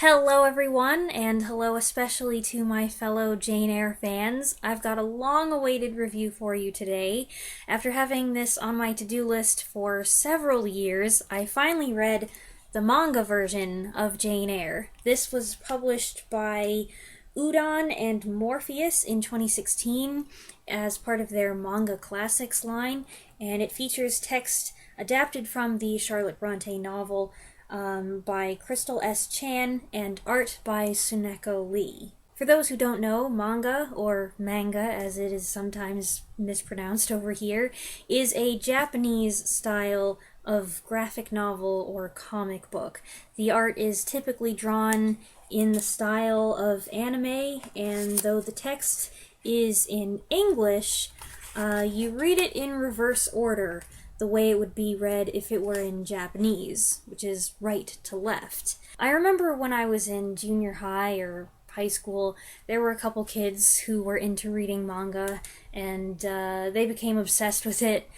Hello everyone, and hello especially to my fellow Jane Eyre fans. I've got a long-awaited review for you today. After having this on my to-do list for several years, I finally read the manga version of Jane Eyre. This was published by Udon and Morpheus in 2016 as part of their Manga Classics line, and it features text adapted from the Charlotte Bronte novel by Crystal S. Chan and art by Tsuneko Lee. For those who don't know, manga, or manga as it is sometimes mispronounced over here, is a Japanese style of graphic novel or comic book. The art is typically drawn in the style of anime, and though the text is in English, you read it in reverse order, the way it would be read if it were in Japanese, which is right to left. I remember when I was in junior high or high school, there were a couple kids who were into reading manga, and they became obsessed with it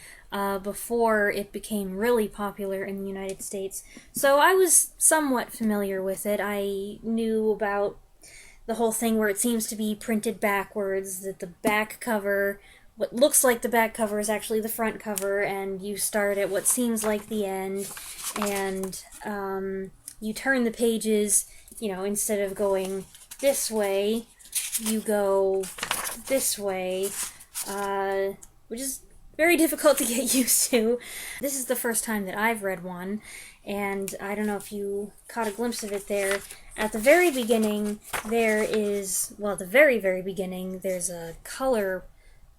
before it became really popular in the United States. So I was somewhat familiar with it. I knew about the whole thing where it seems to be printed backwards, that the back cover, what looks like the back cover is actually the front cover, and you start at what seems like the end, and you turn the pages, instead of going this way, you go this way, which is very difficult to get used to. This is the first time that I've read one, and I don't know if you caught a glimpse of it there. At the very beginning, there's a color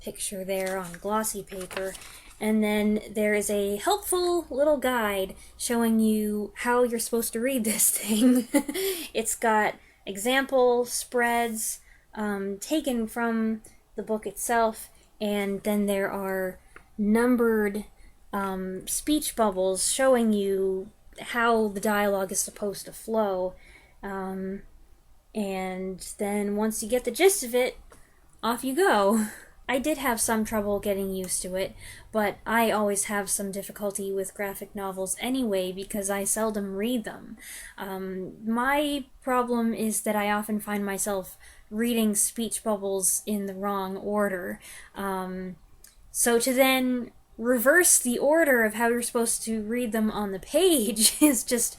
picture there on glossy paper, and then there is a helpful little guide showing you how you're supposed to read this thing. It's got example spreads taken from the book itself, and then there are numbered speech bubbles showing you how the dialogue is supposed to flow, and then once you get the gist of it, off you go. I did have some trouble getting used to it, but I always have some difficulty with graphic novels anyway because I seldom read them. My problem is that I often find myself reading speech bubbles in the wrong order. So to then reverse the order of how you're supposed to read them on the page is just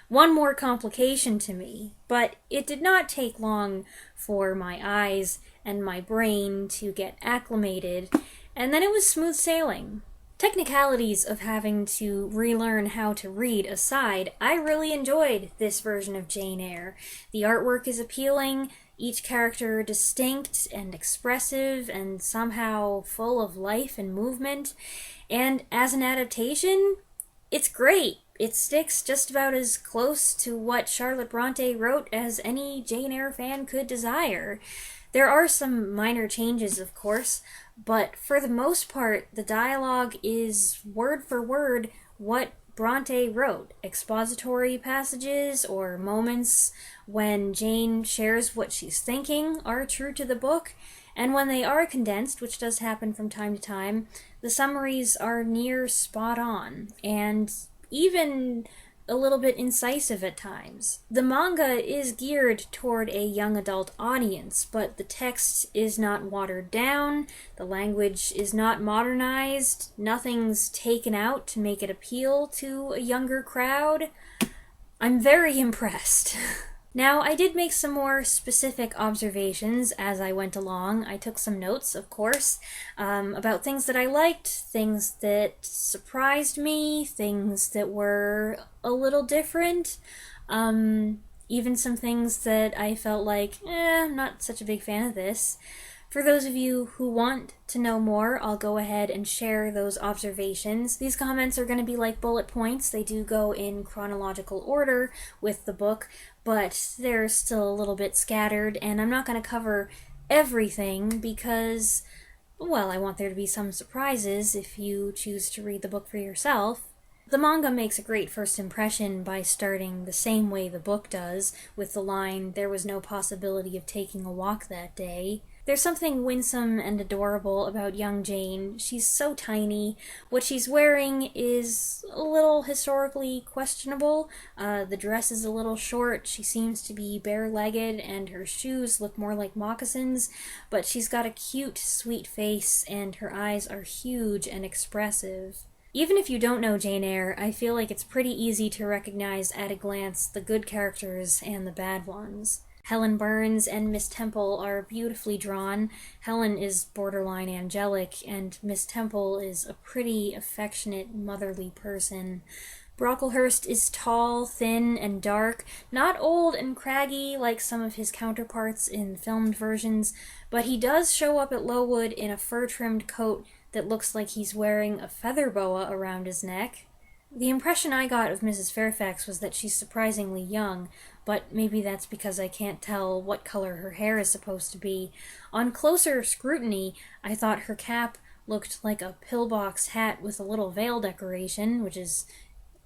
one more complication to me. But it did not take long for my eyes and my brain to get acclimated, and then it was smooth sailing. Technicalities of having to relearn how to read aside, I really enjoyed this version of Jane Eyre. The artwork is appealing, each character distinct and expressive and somehow full of life and movement, and as an adaptation, it's great. It sticks just about as close to what Charlotte Bronte wrote as any Jane Eyre fan could desire. There are some minor changes, of course, but for the most part, the dialogue is word for word what Bronte wrote. Expository passages or moments when Jane shares what she's thinking are true to the book, and when they are condensed, which does happen from time to time, the summaries are near spot on, and even a little bit incisive at times. The manga is geared toward a young adult audience, but the text is not watered down, the language is not modernized, nothing's taken out to make it appeal to a younger crowd. I'm very impressed. Now, I did make some more specific observations as I went along. I took some notes, of course, about things that I liked, things that surprised me, things that were a little different, even some things that I felt like, I'm not such a big fan of this. For those of you who want to know more, I'll go ahead and share those observations. These comments are going to be like bullet points. They do go in chronological order with the book, but they're still a little bit scattered, and I'm not going to cover everything because, well, I want there to be some surprises if you choose to read the book for yourself. The manga makes a great first impression by starting the same way the book does, with the line, "There was no possibility of taking a walk that day." There's something winsome and adorable about young Jane. She's so tiny. What she's wearing is a little historically questionable. The dress is a little short. She seems to be bare-legged, and her shoes look more like moccasins. But she's got a cute, sweet face, and her eyes are huge and expressive. Even if you don't know Jane Eyre, I feel like it's pretty easy to recognize at a glance the good characters and the bad ones. Helen Burns and Miss Temple are beautifully drawn. Helen is borderline angelic, and Miss Temple is a pretty, affectionate, motherly person. Brocklehurst is tall, thin, and dark, not old and craggy like some of his counterparts in filmed versions, but he does show up at Lowood in a fur-trimmed coat that looks like he's wearing a feather boa around his neck. The impression I got of Mrs. Fairfax was that she's surprisingly young, but maybe that's because I can't tell what color her hair is supposed to be. On closer scrutiny, I thought her cap looked like a pillbox hat with a little veil decoration, which is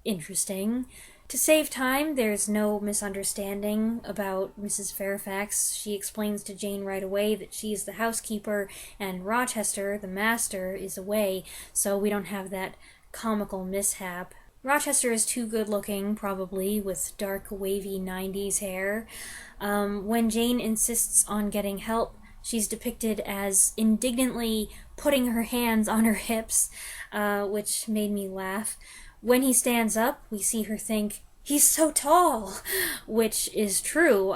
interesting. To save time, there's no misunderstanding about Mrs. Fairfax. She explains to Jane right away that she's the housekeeper, and Rochester, the master, is away, so we don't have that comical mishap. Rochester is too good-looking, probably, with dark, wavy 90s hair. When Jane insists on getting help, she's depicted as indignantly putting her hands on her hips, which made me laugh. When he stands up, we see her think, "He's so tall," which is true.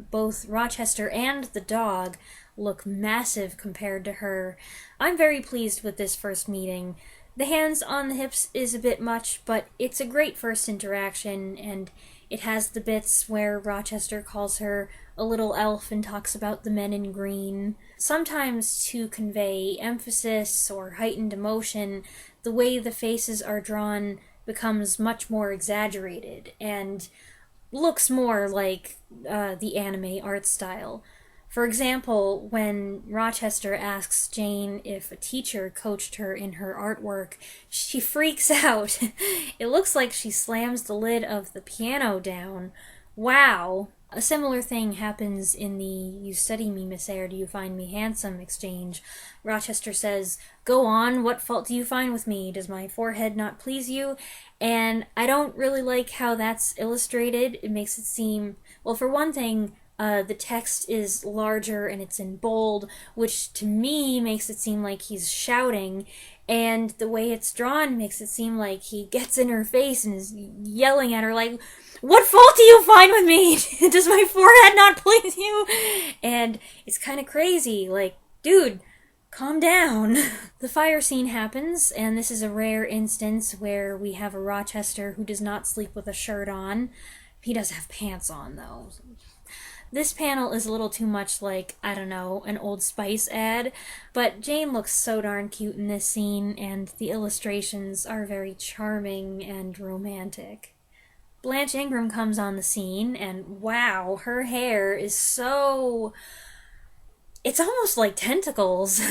Both Rochester and the dog look massive compared to her. I'm very pleased with this first meeting. The hands on the hips is a bit much, but it's a great first interaction, and it has the bits where Rochester calls her a little elf and talks about the men in green. Sometimes to convey emphasis or heightened emotion, the way the faces are drawn becomes much more exaggerated and looks more like the anime art style. For example, when Rochester asks Jane if a teacher coached her in her artwork, she freaks out. It looks like she slams the lid of the piano down. Wow! A similar thing happens in the "You study me, Miss Eyre, do you find me handsome" exchange. Rochester says, "Go on, what fault do you find with me? Does my forehead not please you?" And I don't really like how that's illustrated. It makes it seem, well, for one thing, the text is larger and it's in bold, which to me makes it seem like he's shouting, and the way it's drawn makes it seem like he gets in her face and is yelling at her like, "What fault do you find with me? Does my forehead not please you?" And it's kind of crazy, like, dude, calm down. The fire scene happens, and this is a rare instance where we have a Rochester who does not sleep with a shirt on. He does have pants on, though. This panel is a little too much like, I don't know, an Old Spice ad, but Jane looks so darn cute in this scene, and the illustrations are very charming and romantic. Blanche Ingram comes on the scene, and wow, her hair is so... it's almost like tentacles.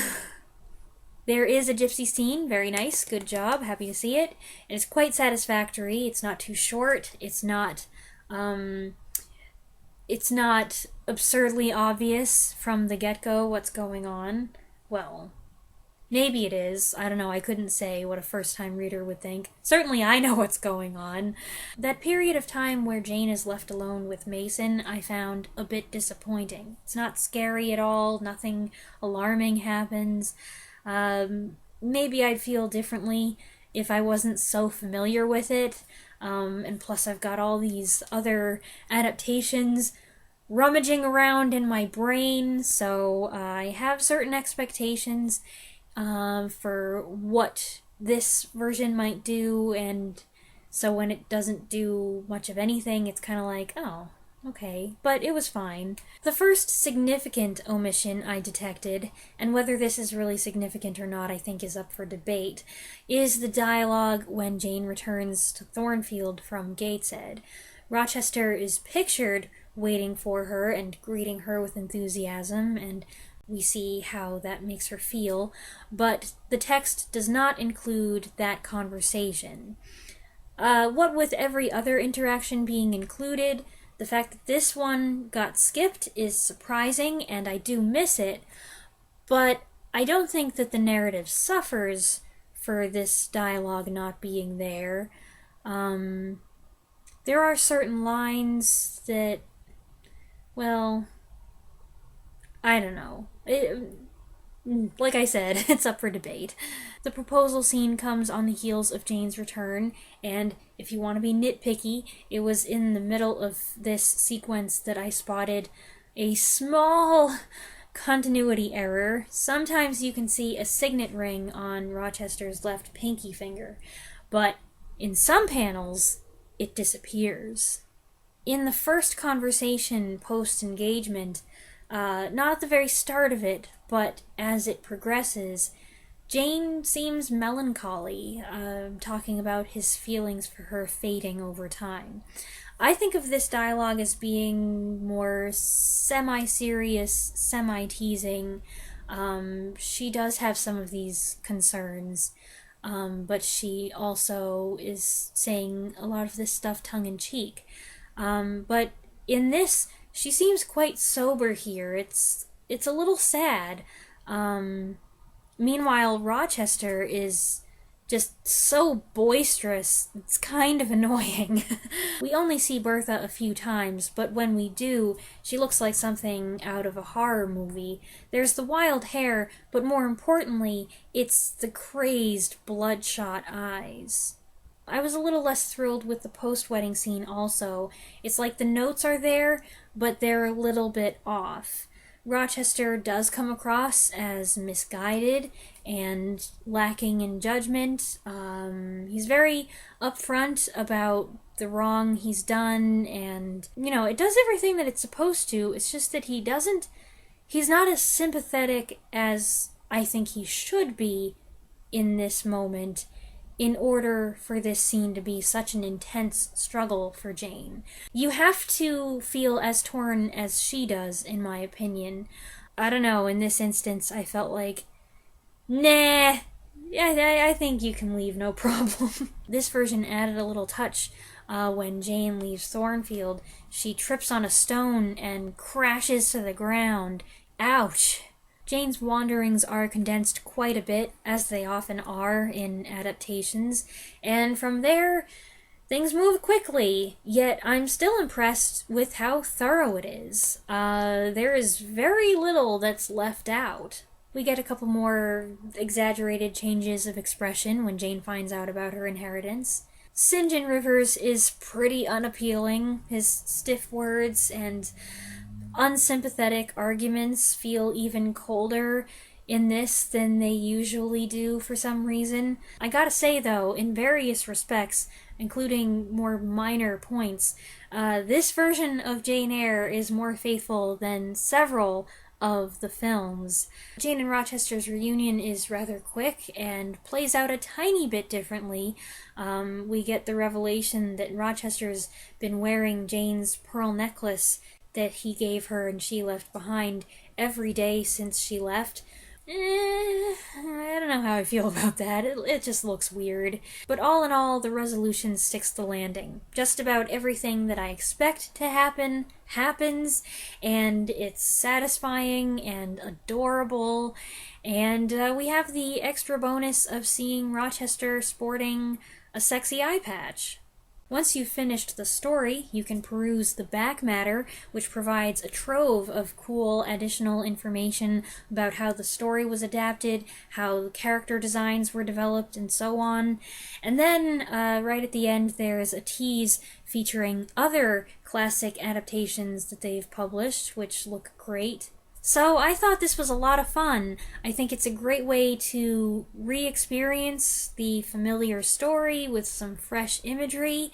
There is a gypsy scene, very nice, good job, happy to see it. And it's quite satisfactory, it's not too short, it's not absurdly obvious from the get-go what's going on. Well, maybe it is. I don't know, I couldn't say what a first-time reader would think. Certainly I know what's going on. That period of time where Jane is left alone with Mason, I found a bit disappointing. It's not scary at all, nothing alarming happens. Maybe I'd feel differently if I wasn't so familiar with it. And plus I've got all these other adaptations rummaging around in my brain, so I have certain expectations for what this version might do, and so when it doesn't do much of anything, it's kind of like, oh, okay, but it was fine. The first significant omission I detected, and whether this is really significant or not I think is up for debate, is the dialogue when Jane returns to Thornfield from Gateshead. Rochester is pictured waiting for her and greeting her with enthusiasm, and we see how that makes her feel, but the text does not include that conversation. What with every other interaction being included, the fact that this one got skipped is surprising, and I do miss it, But I don't think that the narrative suffers for this dialogue not being there. There are certain lines that, well, I don't know. Like I said, it's up for debate. The proposal scene comes on the heels of Jane's return, and if you want to be nitpicky, it was in the middle of this sequence that I spotted a small continuity error. Sometimes you can see a signet ring on Rochester's left pinky finger, but in some panels, it disappears. In the first conversation post-engagement, not at the very start of it, but as it progresses, Jane seems melancholy, talking about his feelings for her fading over time. I think of this dialogue as being more semi-serious, semi-teasing. She does have some of these concerns, but she also is saying a lot of this stuff tongue-in-cheek. But in this, she seems quite sober here. It's a little sad. Meanwhile, Rochester is just so boisterous, it's kind of annoying. We only see Bertha a few times, but when we do, she looks like something out of a horror movie. There's the wild hair, but more importantly, it's the crazed, bloodshot eyes. I was a little less thrilled with the post-wedding scene also. It's like the notes are there, but they're a little bit off. Rochester does come across as misguided and lacking in judgment. He's very upfront about the wrong he's done, and, it does everything that it's supposed to. It's just that he's not as sympathetic as I think he should be in this moment, in order for this scene to be such an intense struggle for Jane. You have to feel as torn as she does, in my opinion. I don't know, in this instance, I felt like, nah, I think you can leave, no problem. This version added a little touch. When Jane leaves Thornfield, she trips on a stone and crashes to the ground. Ouch! Jane's wanderings are condensed quite a bit, as they often are in adaptations, and from there, things move quickly, yet I'm still impressed with how thorough it is. There is very little that's left out. We get a couple more exaggerated changes of expression when Jane finds out about her inheritance. St. John Rivers is pretty unappealing. His stiff words and unsympathetic arguments feel even colder in this than they usually do for some reason. I gotta say though, in various respects, including more minor points, this version of Jane Eyre is more faithful than several of the films. Jane and Rochester's reunion is rather quick and plays out a tiny bit differently. We get the revelation that Rochester's been wearing Jane's pearl necklace that he gave her and she left behind every day since she left. I don't know how I feel about that. It just looks weird. But all in all, the resolution sticks the landing. Just about everything that I expect to happen happens, and it's satisfying and adorable, and we have the extra bonus of seeing Rochester sporting a sexy eye patch. Once you've finished the story, you can peruse the back matter, which provides a trove of cool additional information about how the story was adapted, how the character designs were developed, and so on. And then, right at the end, there's a tease featuring other classic adaptations that they've published, which look great. So I thought this was a lot of fun. I think it's a great way to re-experience the familiar story with some fresh imagery.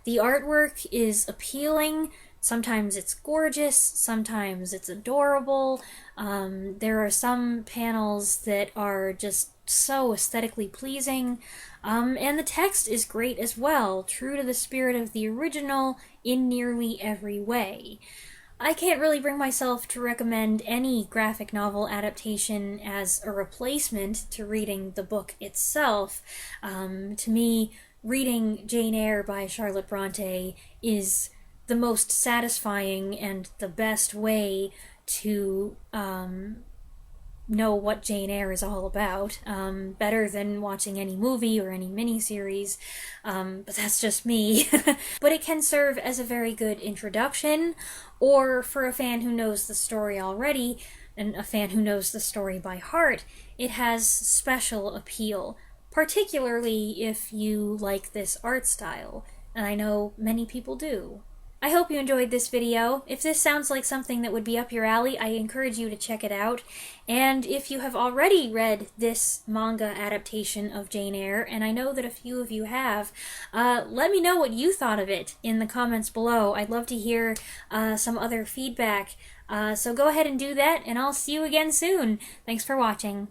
The artwork is appealing. Sometimes it's gorgeous, sometimes it's adorable. There are some panels that are just so aesthetically pleasing. And the text is great as well, true to the spirit of the original in nearly every way. I can't really bring myself to recommend any graphic novel adaptation as a replacement to reading the book itself. To me, reading Jane Eyre by Charlotte Bronte is the most satisfying and the best way to know what Jane Eyre is all about, better than watching any movie or any miniseries, but that's just me. But it can serve as a very good introduction, or for a fan who knows the story already, and a fan who knows the story by heart, it has special appeal, particularly if you like this art style, and I know many people do. I hope you enjoyed this video. If this sounds like something that would be up your alley, I encourage you to check it out. And if you have already read this manga adaptation of Jane Eyre, and I know that a few of you have, let me know what you thought of it in the comments below. I'd love to hear some other feedback. So go ahead and do that, and I'll see you again soon. Thanks for watching.